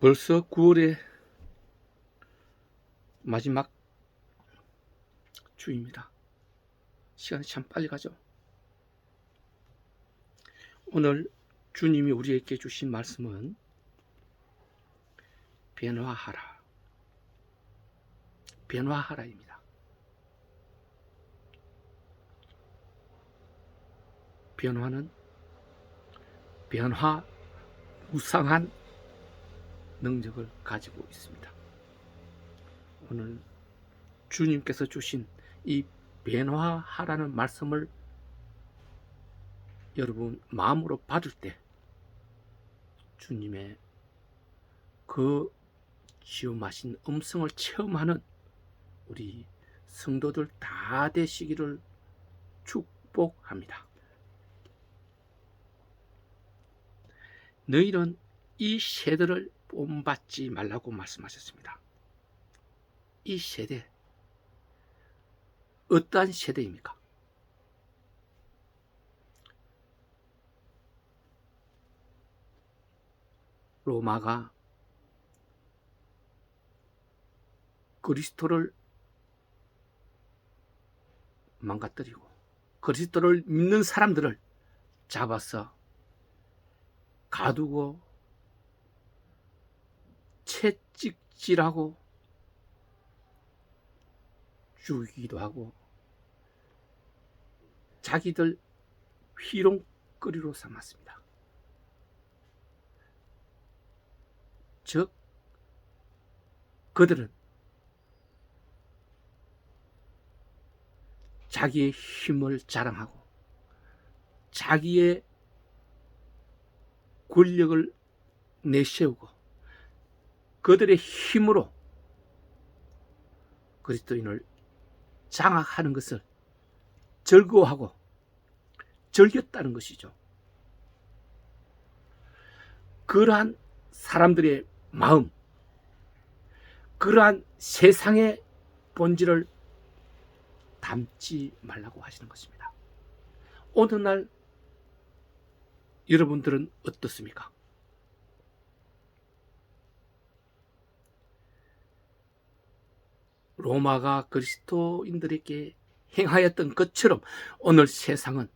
벌써 9월의 마지막 주입니다. 시간이 참 빨리 가죠. 오늘 주님이 우리에게 주신 말씀은 변화하라입니다. 변화는 무상한 능력을 가지고 있습니다. 오늘 주님께서 주신 이 변화하라는 말씀을 여러분 마음으로 받을 때 주님의 그 지음하신 음성을 체험하는 우리 성도들 다 되시기를 축복합니다. 너희는 이 세대를 본받지 말라고 말씀하셨습니다. 이 세대, 어떠한 세대입니까? 로마가 그리스도를 망가뜨리고 그리스도를 믿는 사람들을 잡아서 가두고 채찍질하고 죽이기도 하고 자기들 휘롱거리로 삼았습니다. 즉 그들은 자기의 힘을 자랑하고 자기의 권력을 내세우고 그들의 힘으로 그리스도인을 장악하는 것을 즐거워하고 즐겼다는 것이죠. 그러한 사람들의 마음, 그러한 세상의 본질을 담지 말라고 하시는 것입니다. 오늘날 여러분들은 어떻습니까? 로마가 그리스도인들에게 행하였던 것처럼 오늘 세상은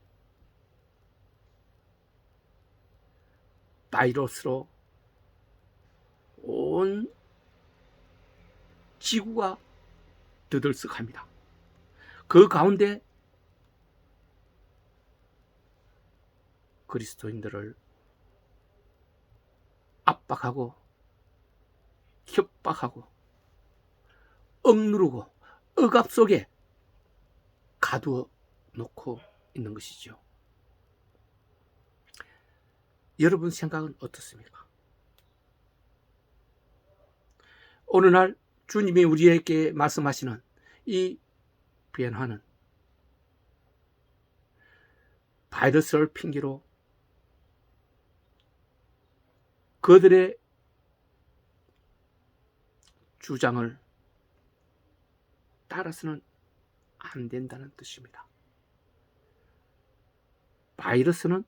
바이러스로 온 지구가 들썩합니다. 그 가운데 그리스도인들을 압박하고 협박하고 억누르고 억압 속에 가두어 놓고 있는 것이죠. 여러분 생각은 어떻습니까? 오늘날 주님이 우리에게 말씀하시는 이 변화는 바이러스를 핑계로 그들의 주장을 따라서는 안 된다는 뜻입니다. 바이러스는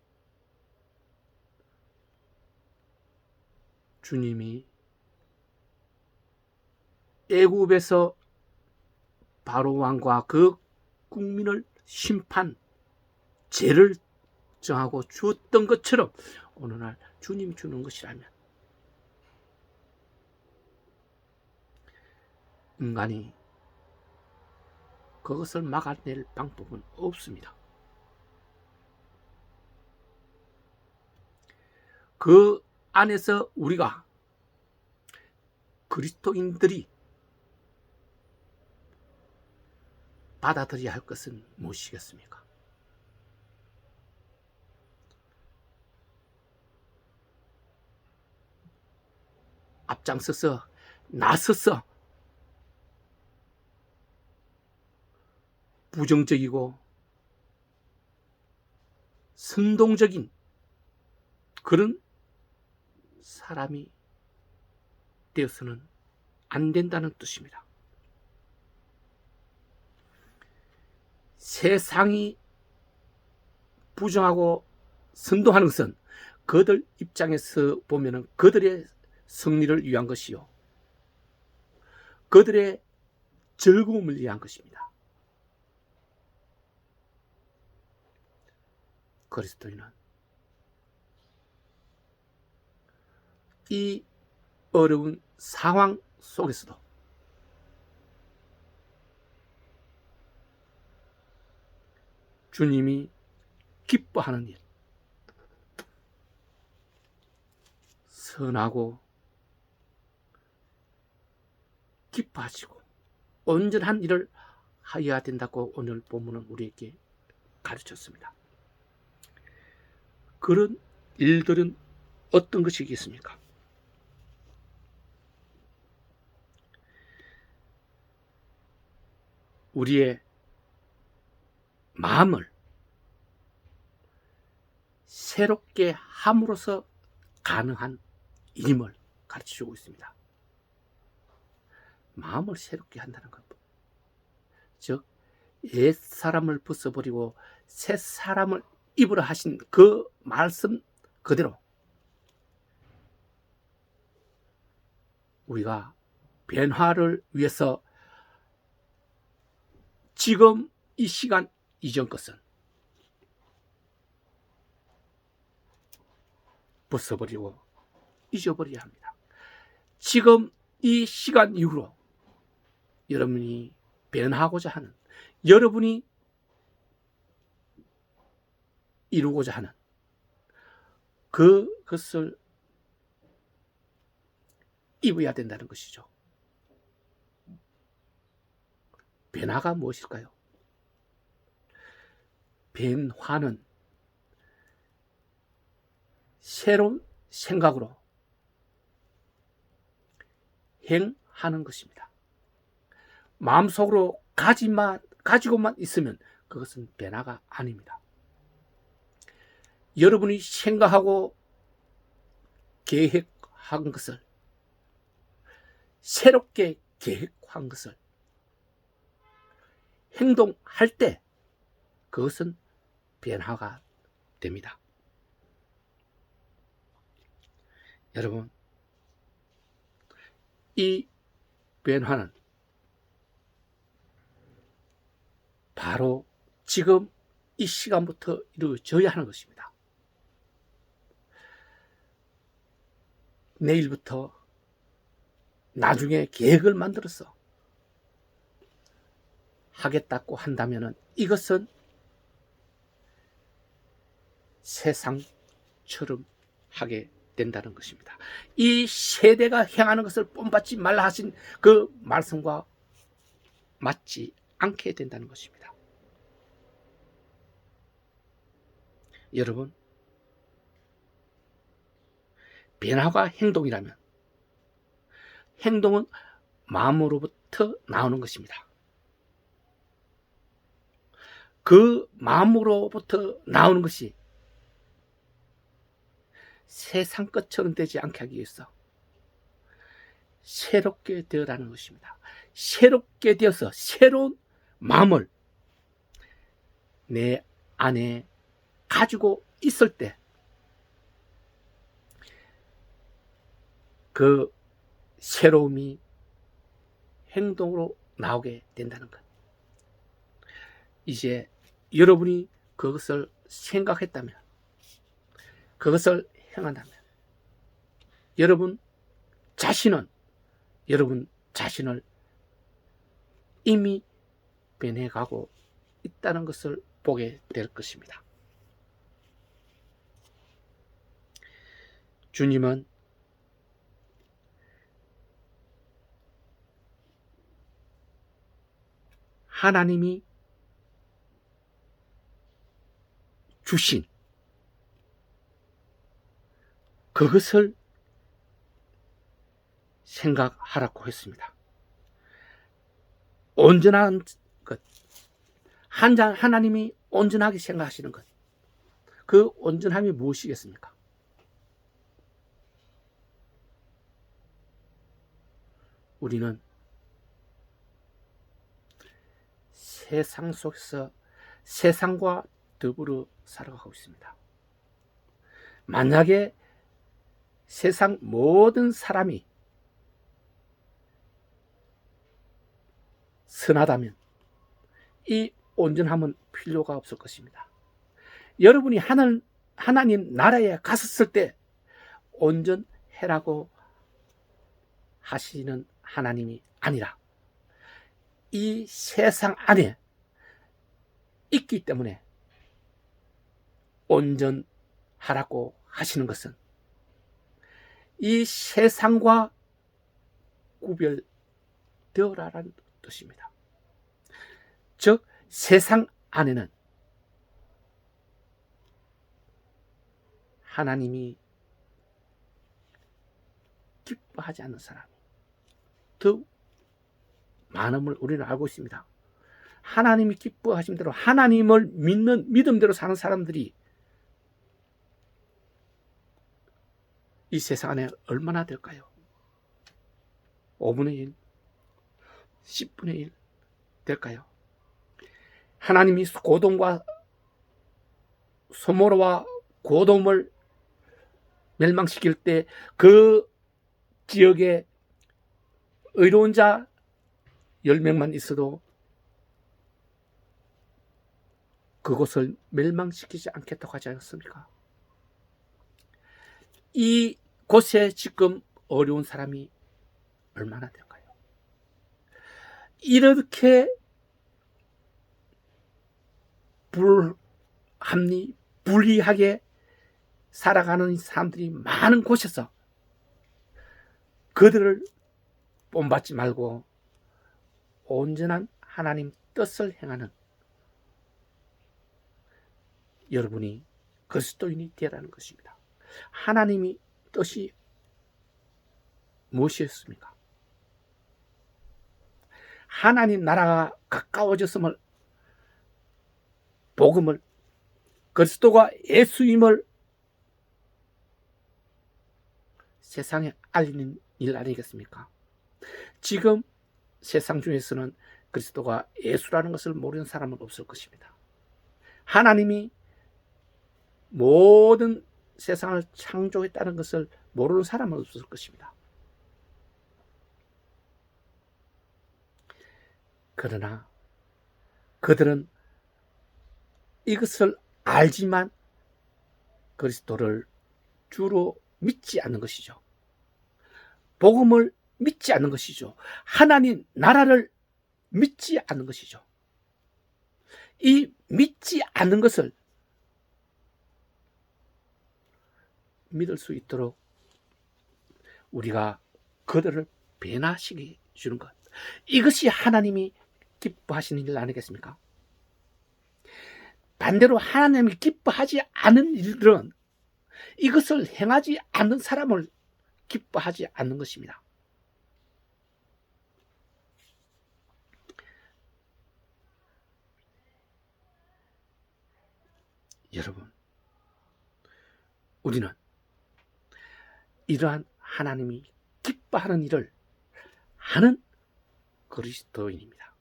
주님이 애굽에서 바로 왕과 그 국민을 심판, 죄를 정하고 주었던 것처럼 오늘날 주님 주는 것이라면 인간이 그것을 막아낼 방법은 없습니다. 그 안에서 우리가 그리스도인들이 받아들여야 할 것은 무엇이겠습니까? 앞장서서 나서서 부정적이고 선동적인 그런 사람이 되어서는 안 된다는 뜻입니다. 세상이 부정하고 선동하는 것은 그들 입장에서 보면은 그들의 승리를 위한 것이요, 그들의 즐거움을 위한 것입니다. 그리스도인은 이 어려운 상황 속에서도 주님이 기뻐하는 일, 선하고 기뻐하시고 온전한 일을 하여야 된다고 오늘 본문은 우리에게 가르쳤습니다. 그런 일들은 어떤 것이겠습니까? 우리의 마음을 새롭게 함으로써 가능한 일임을 가르쳐주고 있습니다. 마음을 새롭게 한다는 것, 즉 옛 사람을 벗어버리고 새 사람을 입으라 하신 그 말씀 그대로 우리가 변화를 위해서 지금 이 시간 이전 것은 벗어버리고 잊어버려야 합니다. 지금 이 시간 이후로 여러분이 변하고자 하는, 여러분이 이루고자 하는 그것을 입어야 된다는 것이죠. 변화가 무엇일까요? 변화는 새로운 생각으로 행하는 것입니다. 마음속으로 가지고만 있으면 그것은 변화가 아닙니다. 여러분이 생각하고 계획한 것을, 새롭게 계획한 것을 행동할 때 그것은 변화가 됩니다. 여러분, 이 변화는 바로 지금 이 시간부터 이루어져야 하는 것입니다. 내일부터 나중에 계획을 만들어서 하겠다고 한다면 이것은 세상처럼 하게 된다는 것입니다. 이 세대가 행하는 것을 본받지 말라 하신 그 말씀과 맞지 않게 된다는 것입니다. 여러분, 변화가 행동이라면 행동은 마음으로부터 나오는 것입니다. 그 마음으로부터 나오는 것이 세상 것처럼 되지 않게 하기 위해서 새롭게 되어라는 것입니다. 새롭게 되어서 새로운 마음을 내 안에 가지고 있을 때 그 새로움이 행동으로 나오게 된다는 것. 이제 여러분이 그것을 생각했다면, 그것을 행한다면 여러분 자신을 이미 변해가고 있다는 것을 보게 될 것입니다. 주님은 하나님이 주신 그것을 생각하라고 했습니다. 온전한 것, 하나님이 온전하게 생각하시는 것, 그 온전함이 무엇이겠습니까? 우리는 세상 속에서 세상과 더불어 살아가고 있습니다. 만약에 세상 모든 사람이 선하다면 이 온전함은 필요가 없을 것입니다. 여러분이 하나님 나라에 갔었을 때 온전해라고 하시는 하나님이 아니라 이 세상 안에 있기 때문에 온전하라고 하시는 것은 이 세상과 구별되어라라는 뜻입니다. 즉 세상 안에는 하나님이 기뻐하지 않는 사람이 더 많음을 우리는 알고 있습니다. 하나님이 기뻐하신 대로 하나님을 믿는 믿음대로 사는 사람들이 이 세상 안에 얼마나 될까요? 5분의 1, 10분의 1 될까요? 하나님이 고돔과 소모로와 고돔을 멸망시킬 때 그 지역에 의로운 자 10명만 있어도 그곳을 멸망시키지 않겠다고 하지 않았습니까? 이 곳에 지금 어려운 사람이 얼마나 될까요? 이렇게 불리하게 살아가는 사람들이 많은 곳에서 그들을 본받지 말고 온전한 하나님 뜻을 행하는 여러분이 그리스도인이 되라는 것입니다. 하나님이 뜻이 무엇이었습니까? 하나님 나라가 가까워졌음을, 복음을, 그리스도가 예수임을 세상에 알리는 일 아니겠습니까? 지금 세상 중에서는 그리스도가 예수라는 것을 모르는 사람은 없을 것입니다. 하나님이 모든 세상을 창조했다는 것을 모르는 사람은 없을 것입니다. 그러나 그들은 이것을 알지만 그리스도를 주로 믿지 않는 것이죠. 복음을 믿지 않는 것이죠. 하나님 나라를 믿지 않는 것이죠. 이 믿지 않는 것을 믿을 수 있도록 우리가 그들을 변화시켜 주는 것, 이것이 하나님이 기뻐하시는 일 아니겠습니까? 반대로 하나님이 기뻐하지 않은 일들은 이것을 행하지 않는 사람을 기뻐하지 않는 것입니다. 여러분, 우리는 이러한 하나님이 기뻐하는 일을 하는 그리스도인입니다.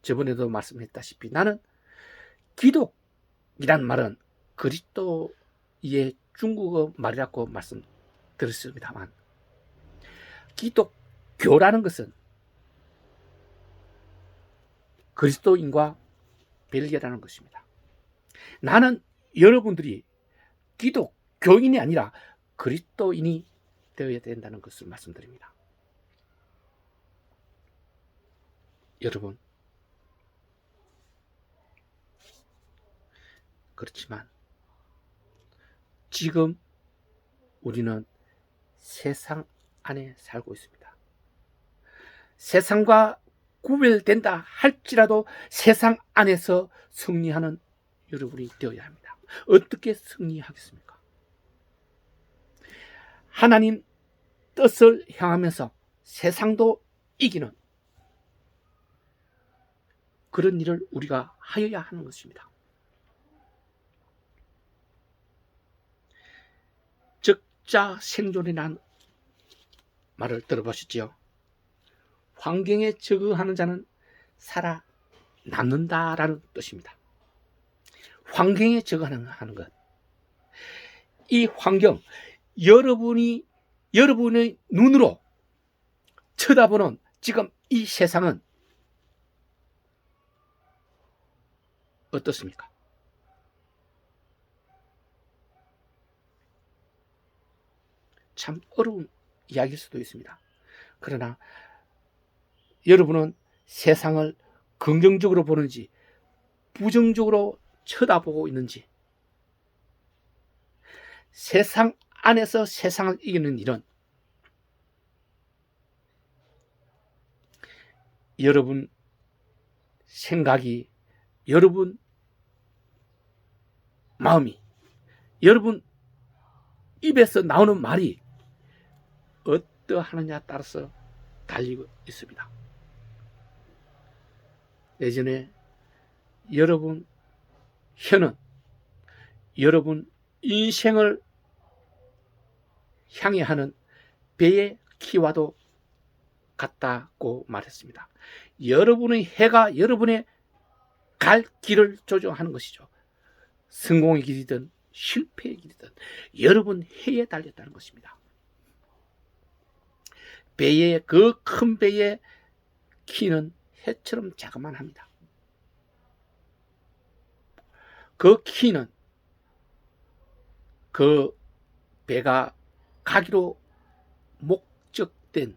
저번에도 말씀했다시피 나는 기독이란 말은 그리스도의 중국어 말이라고 말씀드렸습니다만, 기독교라는 것은 그리스도인과 별개라는 것입니다. 나는 여러분들이 기독교인이 아니라 그리스도인이 되어야 된다는 것을 말씀드립니다. 여러분, 그렇지만 지금 우리는 세상 안에 살고 있습니다. 세상과 구별된다 할지라도 세상 안에서 승리하는 여러분이 되어야 합니다. 어떻게 승리하겠습니까? 하나님 뜻을 향하면서 세상도 이기는 그런 일을 우리가 하여야 하는 것입니다. 적자 생존이라는 말을 들어보셨지요? 환경에 적응하는 자는 살아남는다라는 뜻입니다. 환경에 적응하는 것. 이 환경, 여러분의 눈으로 쳐다보는 지금 이 세상은 어떻습니까? 참 어려운 이야기일 수도 있습니다. 그러나 여러분은 세상을 긍정적으로 보는지 부정적으로 쳐다보고 있는지, 세상 안에서 세상을 이기는 일은 여러분 생각이, 여러분 마음이, 여러분 입에서 나오는 말이 어떠하느냐에 따라서 달리고 있습니다. 예전에 여러분 혀는 여러분 인생을 향해 하는 배의 키와도 같다고 말했습니다. 여러분의 해가 여러분의 갈 길을 조정하는 것이죠. 성공의 길이든 실패의 길이든 여러분 해에 달렸다는 것입니다. 배의, 그 큰 배의 키는 해처럼 자그만 합니다. 그 키는 그 배가 가기로 목적된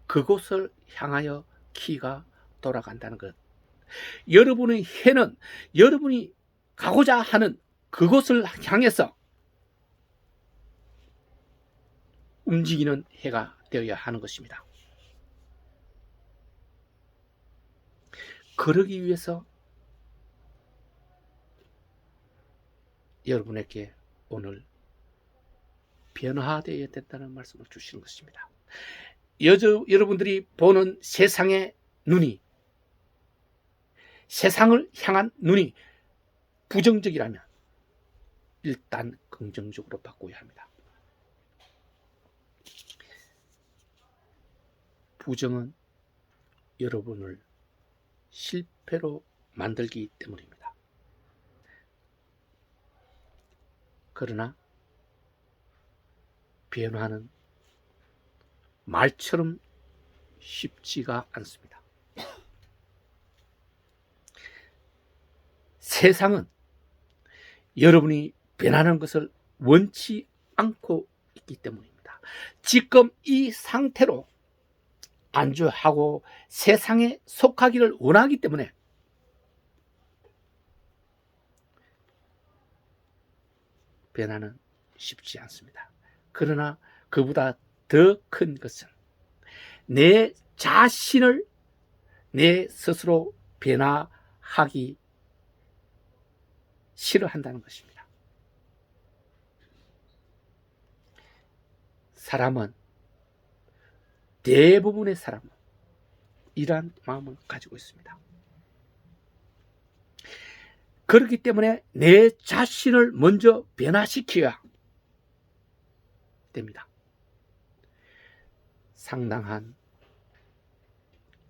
그곳을 향하여 키가 돌아간다는 것. 여러분의 해는 여러분이 가고자 하는 그곳을 향해서 움직이는 해가 되어야 하는 것입니다. 그러기 위해서 여러분에게 오늘 변화되어야 된다는 말씀을 주시는 것입니다. 여러분들이 보는 세상의 눈이, 세상을 향한 눈이 부정적이라면 일단 긍정적으로 바꿔야 합니다. 부정은 여러분을 실패로 만들기 때문입니다. 그러나 변화는 말처럼 쉽지가 않습니다. 세상은 여러분이 변하는 것을 원치 않고 있기 때문입니다. 지금 이 상태로 안주하고 세상에 속하기를 원하기 때문에 변화는 쉽지 않습니다. 그러나 그보다 더 큰 것은 내 자신을 내 스스로 변화하기 싫어한다는 것입니다. 사람은, 대부분의 사람은 이러한 마음을 가지고 있습니다. 그렇기 때문에 내 자신을 먼저 변화시켜야 됩니다. 상당한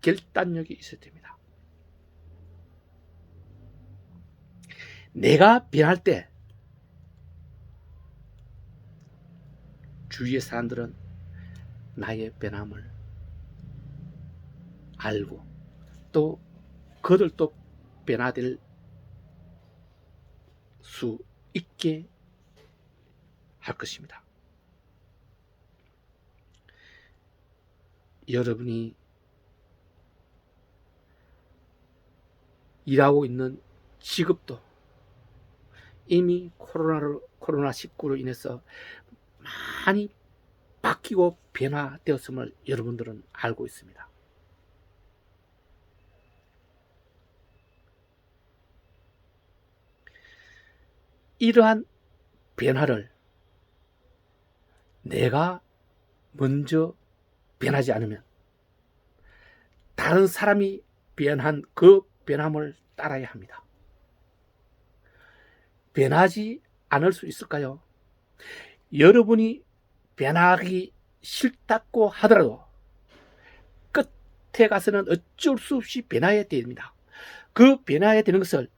결단력이 있어야 됩니다. 내가 변할 때 주위의 사람들은 나의 변함을 알고 또 그들도 변화될 수 있게 할 것입니다. 여러분이 일하고 있는 직업도 이미 코로나19로 인해서 많이 바뀌고 변화되었음을 여러분들은 알고 있습니다. 이러한 변화를 내가 먼저 변하지 않으면 다른 사람이 변한 그 변함을 따라야 합니다. 변하지 않을 수 있을까요? 여러분이 변하기 싫다고 하더라도 끝에 가서는 어쩔 수 없이 변화해야 됩니다. 그 변화해야 되는 것을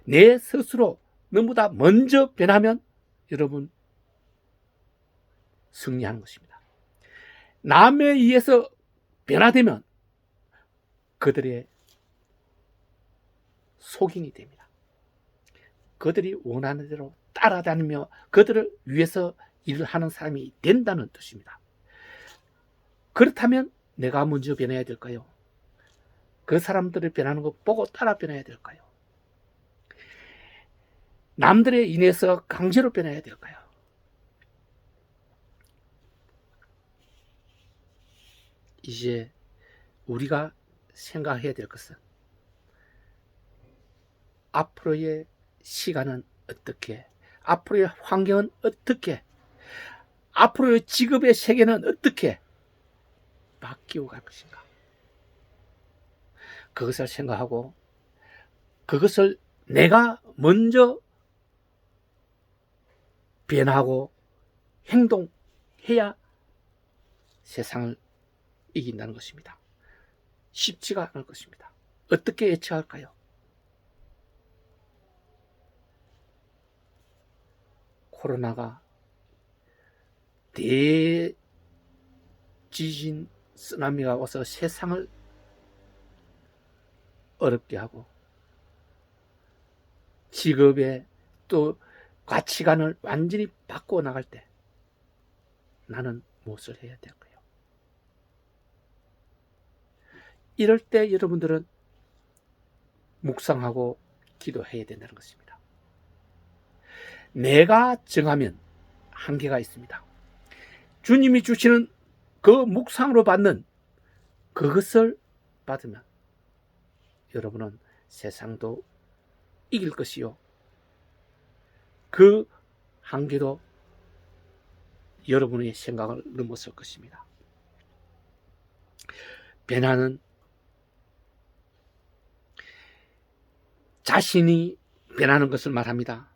내 스스로 너무나 먼저 변하면 여러분 승리하는 것입니다. 남에 의해서 변화되면 그들의 속인이 됩니다. 그들이 원하는 대로 따라다니며 그들을 위해서 일을 하는 사람이 된다는 뜻입니다. 그렇다면 내가 먼저 변해야 될까요? 그 사람들이 변하는 거 보고 따라 변해야 될까요? 남들에 인해서 강제로 변해야 될까요? 이제 우리가 생각해야 될 것은 앞으로의 시간은 어떻게, 앞으로의 환경은 어떻게, 앞으로의 직업의 세계는 어떻게 바뀌어 갈 것인가. 그것을 생각하고 그것을 내가 먼저 변하고 행동해야 세상을 이긴다는 것입니다. 쉽지가 않을 것입니다. 어떻게 예측할까요? 코로나가 대지진 쓰나미가 와서 세상을 어렵게 하고 직업의 또 가치관을 완전히 바꾸어 나갈 때 나는 무엇을 해야 될까요? 이럴 때 여러분들은 묵상하고 기도해야 된다는 것입니다. 내가 정하면 한계가 있습니다. 주님이 주시는 그 묵상으로 받는 그것을 받으면 여러분은 세상도 이길 것이요, 그 한계도 여러분의 생각을 넘어설 것입니다. 변화는 자신이 변하는 것을 말합니다.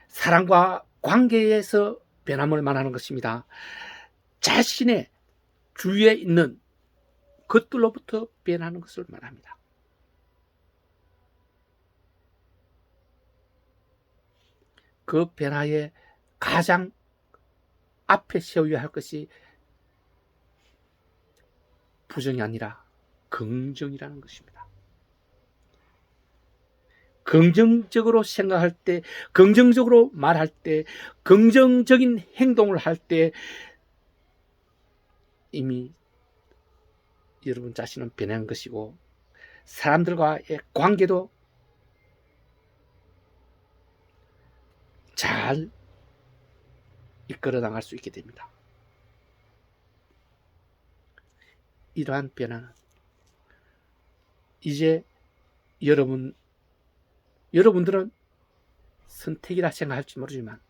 사랑과 관계에서 변함을 말하는 것입니다. 자신의 주위에 있는 것들로부터 변하는 것을 말합니다. 그 변화의 가장 앞에 세워야 할 것이 부정이 아니라 긍정이라는 것입니다. 긍정적으로 생각할 때, 긍정적으로 말할 때, 긍정적인 행동을 할 때 이미 여러분 자신은 변한 것이고 사람들과의 관계도 잘 이끌어 나갈 수 있게 됩니다. 이러한 변화는 이제 여러분들은 선택이라 생각할지 모르지만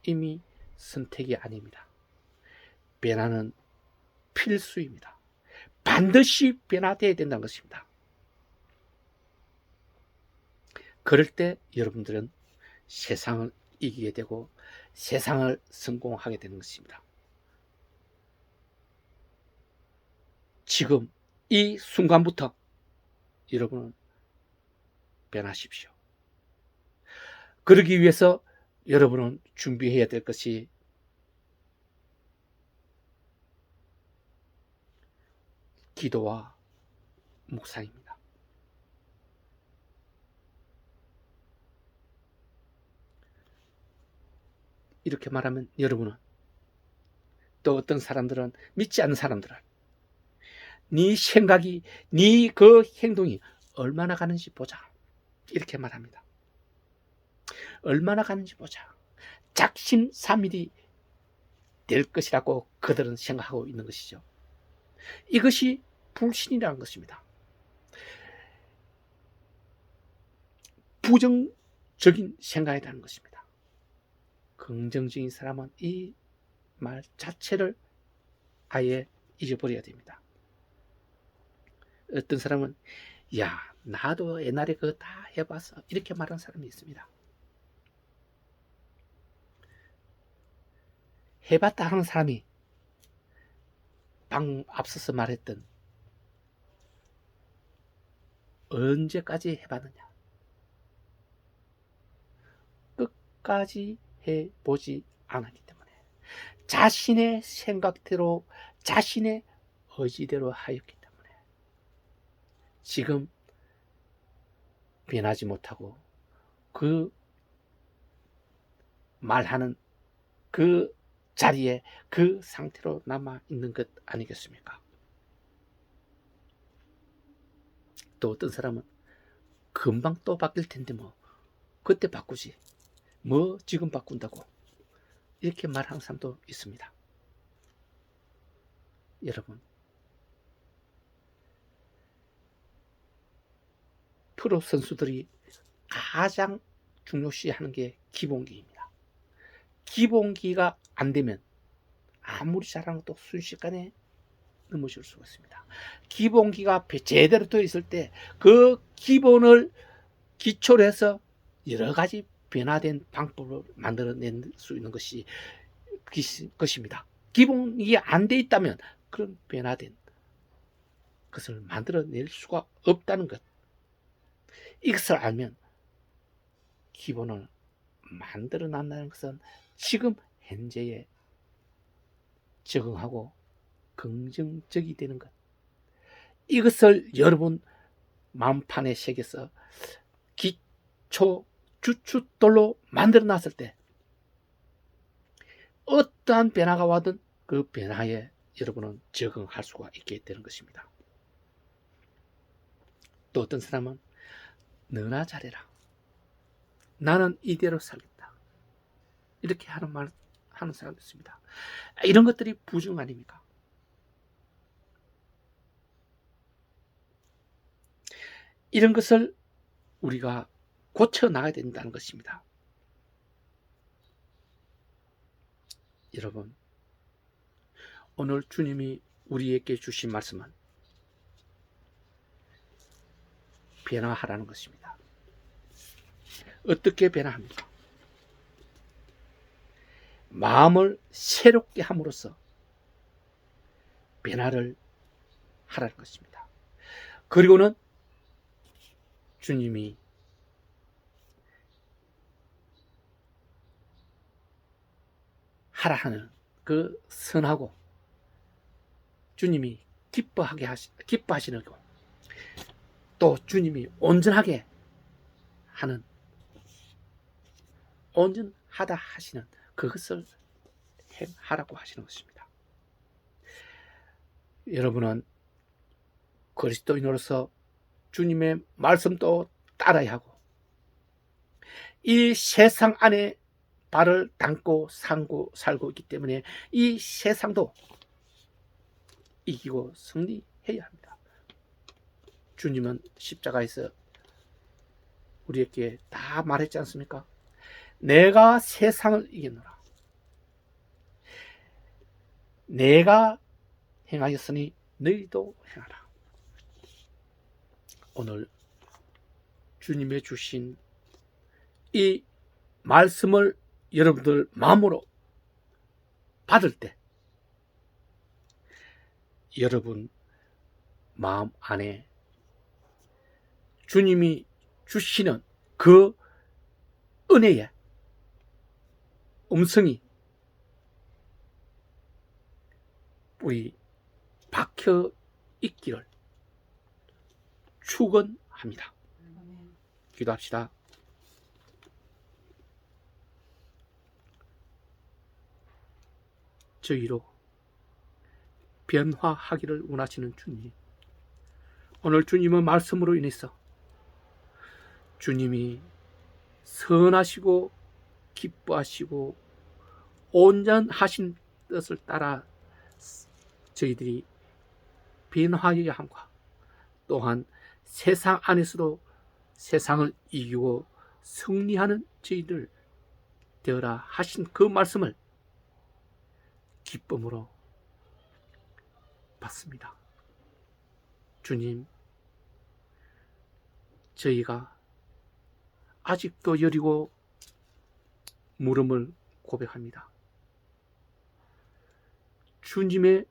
이미 선택이 아닙니다. 변화는 필수입니다. 반드시 변화되어야 된다는 것입니다. 그럴 때 여러분들은 세상을 이기게 되고 세상을 성공하게 되는 것입니다. 지금 이 순간부터 여러분은 변하십시오. 그러기 위해서 여러분은 준비해야 될 것이 기도와 묵상입니다. 이렇게 말하면 여러분은, 또 어떤 사람들은, 믿지 않는 사람들은 네 생각이, 네 그 행동이 얼마나 가는지 보자, 이렇게 말합니다. 얼마나 가는지 보자. 작심삼일이 될 것이라고 그들은 생각하고 있는 것이죠. 이것이 불신이라는 것입니다. 부정적인 생각이라는 것입니다. 긍정적인 사람은 이 말 자체를 아예 잊어버려야 됩니다. 어떤 사람은 야, 나도 옛날에 그거 다 해봤어, 이렇게 말하는 사람이 있습니다. 해봤다 하는 사람이 앞서서 말했던 언제까지 해봤느냐, 끝까지 해 보지 않았기 때문에, 자신의 생각대로 자신의 의지대로 하였기 때문에 지금 변하지 못하고 그 말하는 그 자리에 그 상태로 남아 있는 것 아니겠습니까? 또 어떤 사람은 금방 또 바뀔 텐데 뭐 그때 바꾸지 뭐 지금 바꾼다고, 이렇게 말하는 사람도 있습니다. 여러분, 프로 선수들이 가장 중요시하는 게 기본기입니다. 기본기가 안 되면 아무리 잘하는 것도 순식간에 넘어질 수가 있습니다. 기본기가 제대로 되어 있을 때 그 기본을 기초로 해서 여러 가지 변화된 방법을 만들어낼 수 있는 것입니다. 기본이 안 돼 있다면 그런 변화된 것을 만들어낼 수가 없다는 것, 이것을 알면 기본을 만들어 놨다는 것은 지금 현재에 적응하고 긍정적이 되는 것, 이것을 여러분 마음판에 새겨서 기초 주춧돌로 만들어 놨을 때 어떠한 변화가 와든 그 변화에 여러분은 적응할 수가 있게 되는 것입니다. 또 어떤 사람은 너나 잘해라, 나는 이대로 살겠다, 이렇게 하는 말 하는 사람도 있습니다. 이런 것들이 부정 아닙니까? 이런 것을 우리가 고쳐 나가야 된다는 것입니다. 여러분, 오늘 주님이 우리에게 주신 말씀은 변화하라는 것입니다. 어떻게 변화합니까? 마음을 새롭게 함으로써 변화를 하라는 것입니다. 그리고는 주님이 하라 하는 그 선하고 주님이 기뻐하시는 거, 또 주님이 온전하게 하는, 온전하다 하시는 그것을 행하라고 하시는 것입니다. 여러분은 그리스도인으로서 주님의 말씀도 따라야 하고, 이 세상 안에 발을 담고 살고 있기 때문에 이 세상도 이기고 승리해야 합니다. 주님은 십자가에서 우리에게 다 말했지 않습니까? 내가 세상을 이겼노라, 내가 행하였으니 너희도 행하라. 오늘 주님의 주신 이 말씀을 여러분들 마음으로 받을 때 여러분 마음 안에 주님이 주시는 그 은혜의 음성이 우리 박혀 있기를 축원합니다. 기도합시다. 저희로 변화하기를 원하시는 주님, 오늘 주님의 말씀으로 인해서 주님이 선하시고 기뻐하시고 온전하신 뜻을 따라 저희들이 변화해야 함과, 또한 세상 안에서도 세상을 이기고 승리하는 저희들 되어라 하신 그 말씀을 기쁨으로 받습니다. 주님, 저희가 아직도 여리고 물음을 고백합니다. 주님의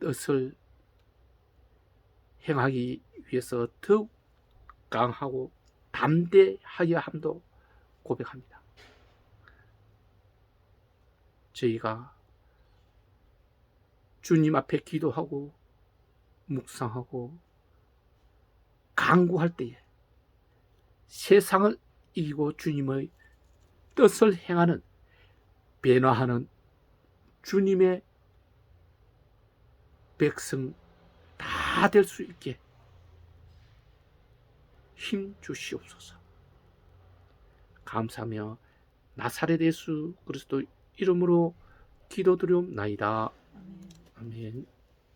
뜻을 행하기 위해서 더욱 강하고 담대하여 함도 고백합니다. 저희가 주님 앞에 기도하고 묵상하고 간구할 때에 세상을 이기고 주님의 뜻을 행하는, 변화하는 주님의 백성 다 될 수 있게 힘 주시옵소서. 감사하며 나사렛 예수 그리스도 이름으로 기도드리옵나이다. 아멘.